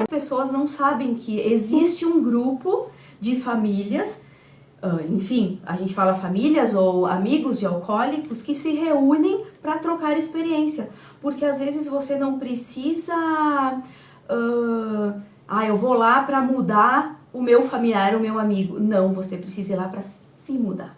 As pessoas não sabem que existe um grupo de famílias, enfim, a gente fala famílias ou amigos de alcoólicos que se reúnem para trocar experiência. Porque às vezes você não precisa, eu vou lá para mudar o meu familiar, o meu amigo. Não, você precisa ir lá para se mudar.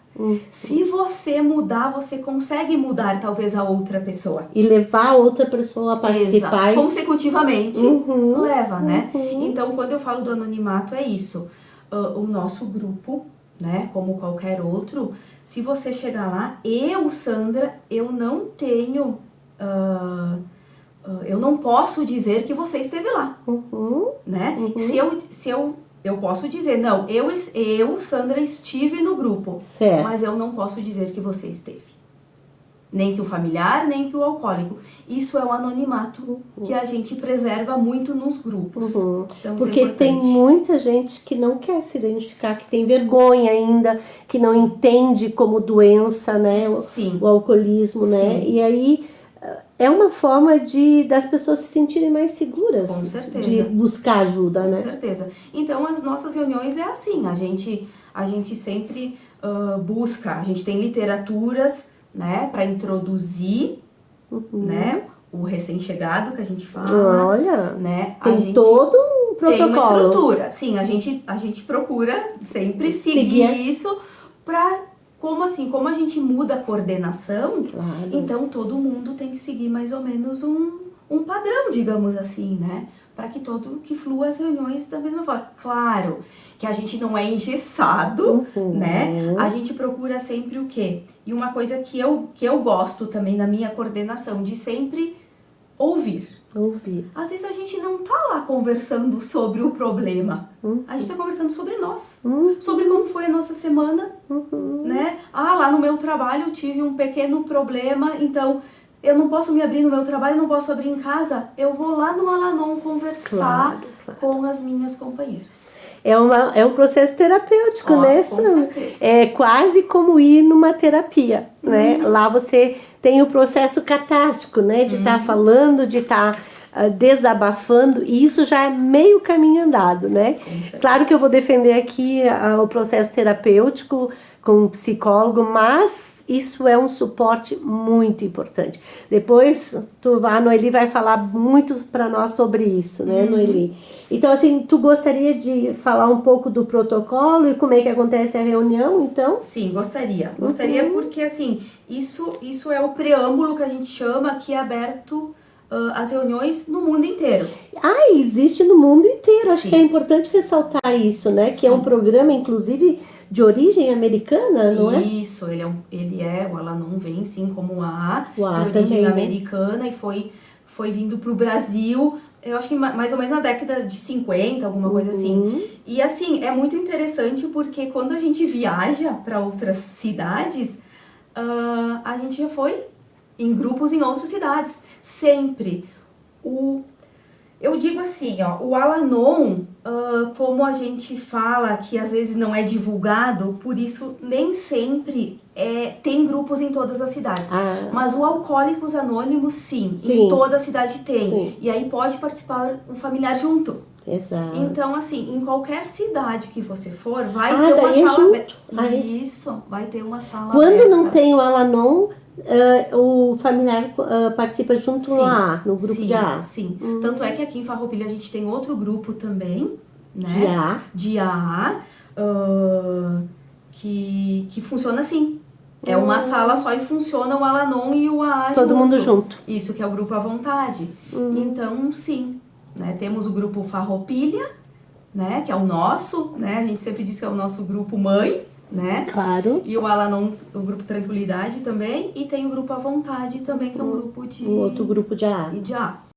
Se você mudar, você consegue mudar talvez a outra pessoa. E levar a outra pessoa a participar. Consecutivamente, leva, né? Então, quando eu falo do anonimato, é isso. O nosso grupo, né, como qualquer outro, se você chegar lá, Sandra, eu não tenho... eu não posso dizer que você esteve lá, né? Se eu posso dizer, não, eu, Sandra, estive no grupo, certo. Mas eu não posso dizer que você esteve. Nem que o familiar, nem que o alcoólico. Isso é o anonimato que a gente preserva muito nos grupos. Então, porque tem muita gente que não quer se identificar, que tem vergonha ainda, que não entende como doença, né? O alcoolismo, né? E aí é uma forma das pessoas se sentirem mais seguras. Com certeza. De buscar ajuda, né? Com certeza. Então, as nossas reuniões é assim, a gente sempre busca, a gente tem literaturas, né, para introduzir, né, o recém-chegado que a gente fala. Olha, né, tem todo um protocolo. Tem uma estrutura, sim, a gente procura sempre seguir isso para, como a gente muda a coordenação, então todo mundo tem que seguir mais ou menos um padrão, digamos assim, né, para que flua as reuniões da mesma forma. Claro que a gente não é engessado, né? A gente procura sempre o quê? E uma coisa que eu gosto também na minha coordenação, de sempre ouvir. Às vezes a gente não tá lá conversando sobre o problema. A gente tá conversando sobre nós. Sobre como foi a nossa semana, né? Lá no meu trabalho eu tive um pequeno problema, então... eu não posso me abrir no meu trabalho, não posso abrir em casa. Eu vou lá no Al-Anon conversar com as minhas companheiras. É um processo terapêutico, né? Com certeza. É quase como ir numa terapia, né? Lá você tem o processo catártico, né? De estar falando, de estar desabafando, e isso já é meio caminho andado, né? Claro que eu vou defender aqui o processo terapêutico com um psicólogo, mas isso é um suporte muito importante. Depois a Noeli vai falar muito para nós sobre isso, né, Noeli? Então, assim, tu gostaria de falar um pouco do protocolo e como é que acontece a reunião, então? Sim, gostaria. Gostaria porque, assim, isso é o preâmbulo que a gente chama, que é aberto as reuniões no mundo inteiro. Existe no mundo inteiro. Acho que é importante ressaltar isso, né? Que é um programa, inclusive, de origem americana, não é? Isso, o Al-Anon vem sim como de origem também, americana, né? E foi vindo pro Brasil, eu acho que mais ou menos na década de 50, alguma coisa assim. E assim, é muito interessante porque quando a gente viaja para outras cidades, a gente já foi em grupos em outras cidades. Sempre. Eu digo assim, o Al-Anon, como a gente fala que às vezes não é divulgado, por isso nem sempre tem grupos em todas as cidades. Mas o Alcoólicos Anônimos, sim, em toda a cidade tem. Sim. E aí pode participar um familiar junto. Exato. Então, assim, em qualquer cidade que você for, vai ter uma sala aberta. Isso, vai ter uma sala aberta. Quando não tem o Al-Anon, o familiar participa junto no grupo de AA. Sim, tanto é que aqui em Farroupilha a gente tem outro grupo também, né? De AA, que funciona assim. É uma sala só e funciona o Al-Anon e o AA todo mundo junto. Isso, que é o grupo à vontade. Então, sim, né? Temos o grupo Farroupilha, né? Que é o nosso, né? A gente sempre diz que é o nosso grupo mãe, né? Claro. E o Al-Anon, o grupo Tranquilidade também, e tem o grupo à vontade também, que é um grupo outro grupo de AA. E de AA.